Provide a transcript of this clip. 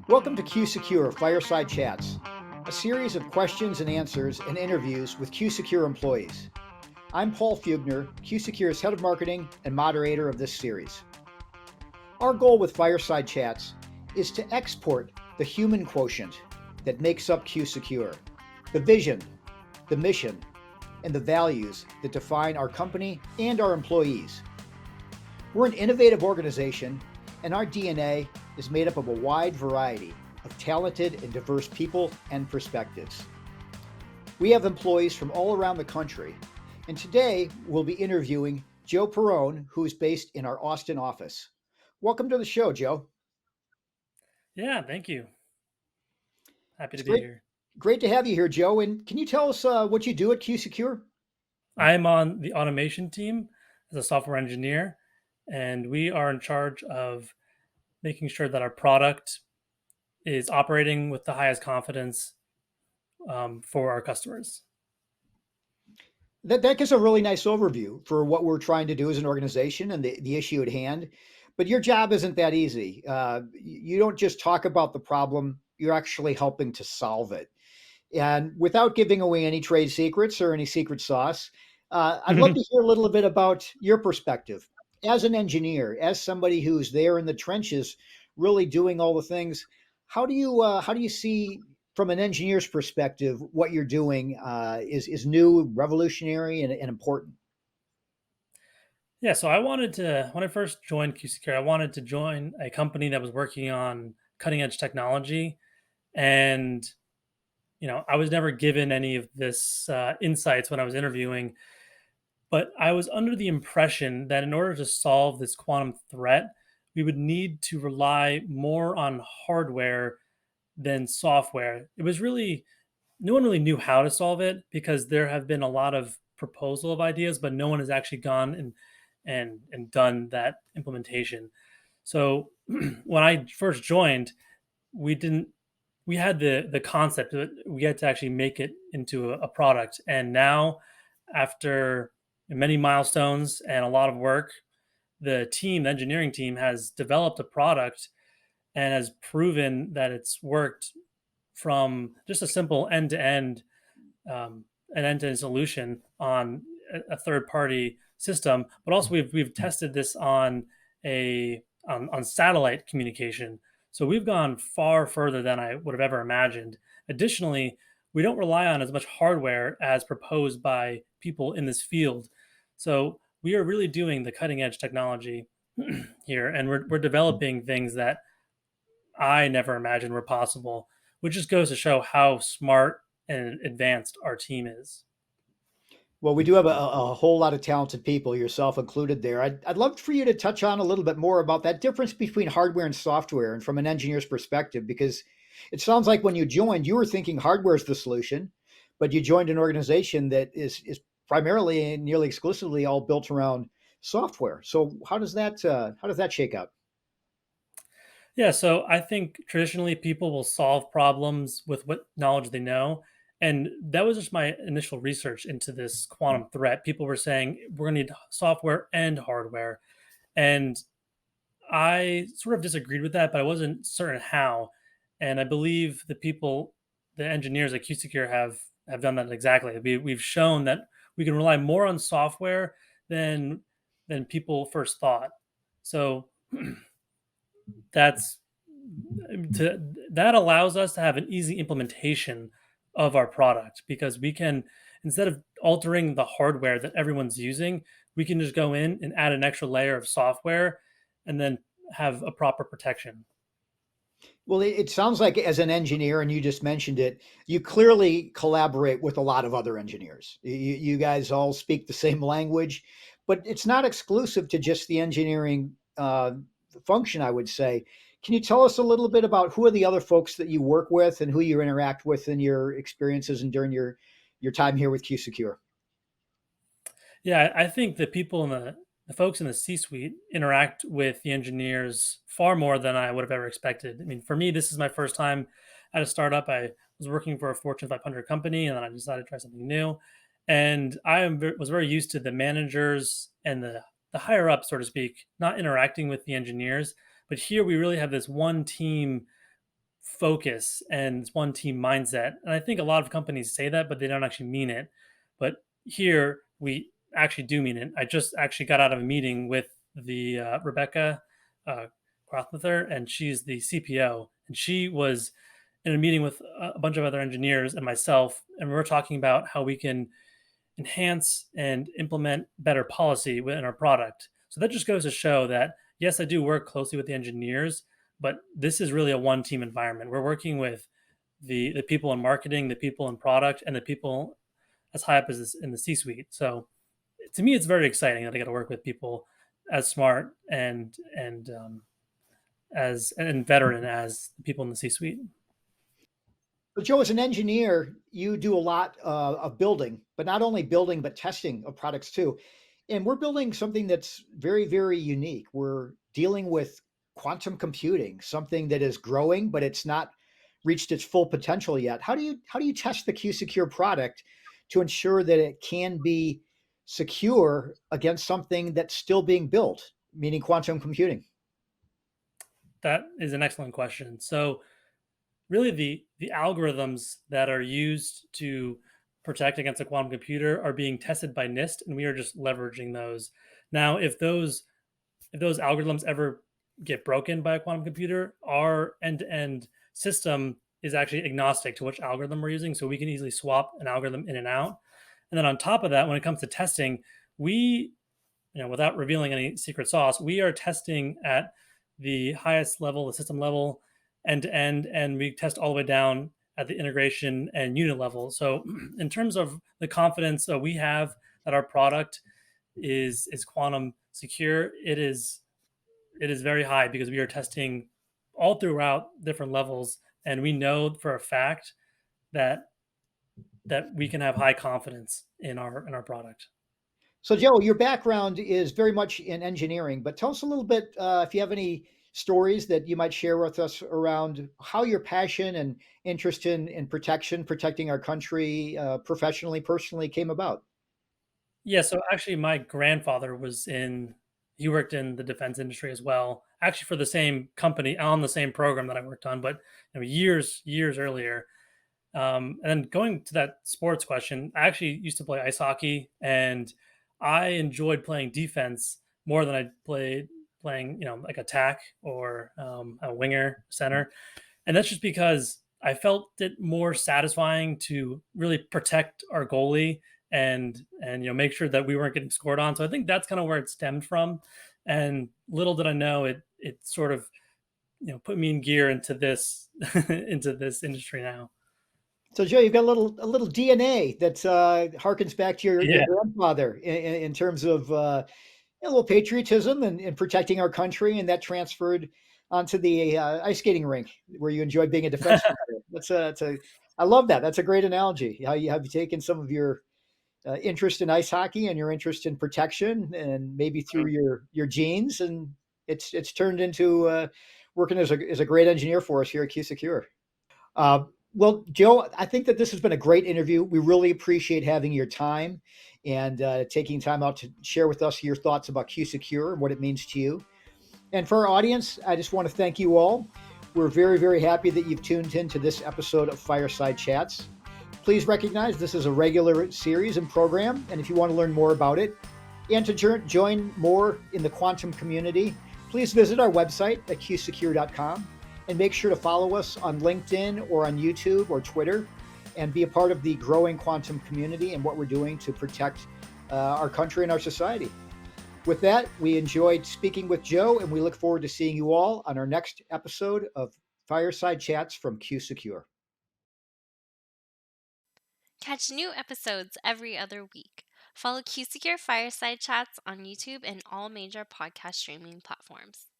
Welcome to QSecure Fireside Chats, a series of questions and answers and interviews with QSecure employees. I'm Paul Fugner, QSecure's head of marketing and moderator of this series. Our goal with Fireside Chats is to export the human quotient that makes up QSecure, the vision, the mission, and the values that define our company and our employees. We're an innovative organization, and our DNA is made up of a wide variety of talented and diverse people and perspectives. We have employees from all around the country, and today we'll be interviewing Joe Pirone, who is based in our Austin office. Welcome to the show, Joe. Yeah, thank you. Happy It's to be great, here. great to have you here, Joe. And can you tell us what you do at QSecure? I'm on the automation team as a software engineer, and we are in charge of making sure that our product is operating with the highest confidence for our customers. That gives a really nice overview for what we're trying to do as an organization and the issue at hand. But your job isn't that easy. You don't just talk about the problem, you're actually helping to solve it. And without giving away any trade secrets or any secret sauce, I'd love to hear a little bit about your perspective as an engineer, as somebody who's there in the trenches, really doing all the things. How do you see from an engineer's perspective what you're doing is new, revolutionary, and important? Yeah, so I wanted to, when I first joined QSecure, I wanted to join a company that was working on cutting edge technology. And, I was never given any of this insights when I was interviewing. But I was under the impression that in order to solve this quantum threat, we would need to rely more on hardware than software. It was really no one really knew how to solve it because there have been a lot of proposal of ideas, but no one has actually gone and done that implementation. So when I first joined, we didn't we had the concept, but we had to actually make it into a product. And now, after many milestones and a lot of work, the engineering team, has developed a product and has proven that it's worked from just a simple um, end-to-end solution on a third-party system. But also, we've tested this on satellite communication. So we've gone far further than I would have ever imagined. Additionally, we don't rely on as much hardware as proposed by people in this field. So we are really doing the cutting edge technology here, and we're developing things that I never imagined were possible, which just goes to show how smart and advanced our team is. Well, we do have a whole lot of talented people, yourself included there. I'd love for you to touch on a little bit more about that difference between hardware and software and from an engineer's perspective, because it sounds like when you joined, you were thinking hardware is the solution, but you joined an organization that is primarily and nearly exclusively all built around software. So how does that shake out? Yeah, so I think traditionally people will solve problems with what knowledge they know. And that was just my initial research into this quantum threat. People were saying we're going to need software and hardware. And I sort of disagreed with that, but I wasn't certain how. And I believe the engineers at QSecure have done that exactly. We've shown that we can rely more on software than people first thought. So that's to that allows us to have an easy implementation of our product because we can, instead of altering the hardware that everyone's using, we can just go in and add an extra layer of software and then have a proper protection. Well, it sounds like as an engineer, and you just mentioned it, you clearly collaborate with a lot of other engineers. You guys all speak the same language, but it's not exclusive to just the engineering function, I would say. Can you tell us a little bit about who are the other folks that you work with and who you interact with in your experiences and during your time here with QSecure? Yeah, I think the people in the folks in the C-suite interact with the engineers far more than I would have ever expected. I mean, for me, this is my first time at a startup. I was working for a Fortune 500 company, and then I decided to try something new. And was very used to the managers and the higher up, so to speak, not interacting with the engineers. But here we really have this one team focus and this one team mindset. And I think a lot of companies say that, but they don't actually mean it. But here we actually do mean it. I just actually got out of a meeting with the Rebecca uh, Crothmather, and she's the CPO, and she was in a meeting with a bunch of other engineers and myself, and we were talking about how we can enhance and implement better policy within our product. So that just goes to show that yes, I do work closely with the engineers, but this is really a one team environment. We're working with the people in marketing, the people in product, and the people as high up as this in the C suite. So to me, it's very exciting that I get to work with people as smart and veteran as the people in the C suite. But Joe, as an engineer, you do a lot of building, but not only building, but testing of products too. And we're building something that's very, very unique. We're dealing with quantum computing, something that is growing, but it's not reached its full potential yet. How do you test the QSecure product to ensure that it can be secure against something that's still being built, meaning quantum computing? That is an excellent question. So really the algorithms that are used to protect against a quantum computer are being tested by NIST, and we are just leveraging those. Now, if those algorithms ever get broken by a quantum computer, our end-to-end system is actually agnostic to which algorithm we're using, so we can easily swap an algorithm in and out. And then on top of that, when it comes to testing, we, without revealing any secret sauce, we are testing at the highest level, the system level, end to end, and we test all the way down at the integration and unit level. So, in terms of the confidence we have that our product is quantum secure, it is very high because we are testing all throughout different levels, and we know for a fact that we can have high confidence in our product. So, Joe, your background is very much in engineering, but tell us a little bit if you have any stories that you might share with us around how your passion and interest in protecting our country, professionally, personally, came about. Yeah, so actually my grandfather he worked in the defense industry as well, actually for the same company on the same program that I worked on, but years earlier. And then going to that sports question, I actually used to play ice hockey, and I enjoyed playing defense more than I played playing, like attack or a winger, center. And that's just because I felt it more satisfying to really protect our goalie and make sure that we weren't getting scored on. So I think that's kind of where it stemmed from. And little did I know it sort of put me in gear into this into this industry now. So, Joe, you've got a little DNA that harkens back to your Yeah. grandfather in terms of a little patriotism and protecting our country, and that transferred onto the ice skating rink where you enjoy being a defenseman. I love that. That's a great analogy. How you have taken some of your interest in ice hockey and your interest in protection, and maybe through your genes, and it's turned into working as a great engineer for us here at QSecure. Uh, well, Joe, I think that this has been a great interview. We really appreciate having your time and taking time out to share with us your thoughts about QSecure and what it means to you. And for our audience, I just want to thank you all. We're very, very happy that you've tuned in to this episode of Fireside Chats. Please recognize this is a regular series and program, and if you want to learn more about it and to join more in the quantum community, please visit our website at qsecure.com and make sure to follow us on LinkedIn or on YouTube or Twitter and be a part of the growing quantum community and what we're doing to protect our country and our society. With that, we enjoyed speaking with Joe, and we look forward to seeing you all on our next episode of Fireside Chats from QSecure. Catch new episodes every other week. Follow QSecure Fireside Chats on YouTube and all major podcast streaming platforms.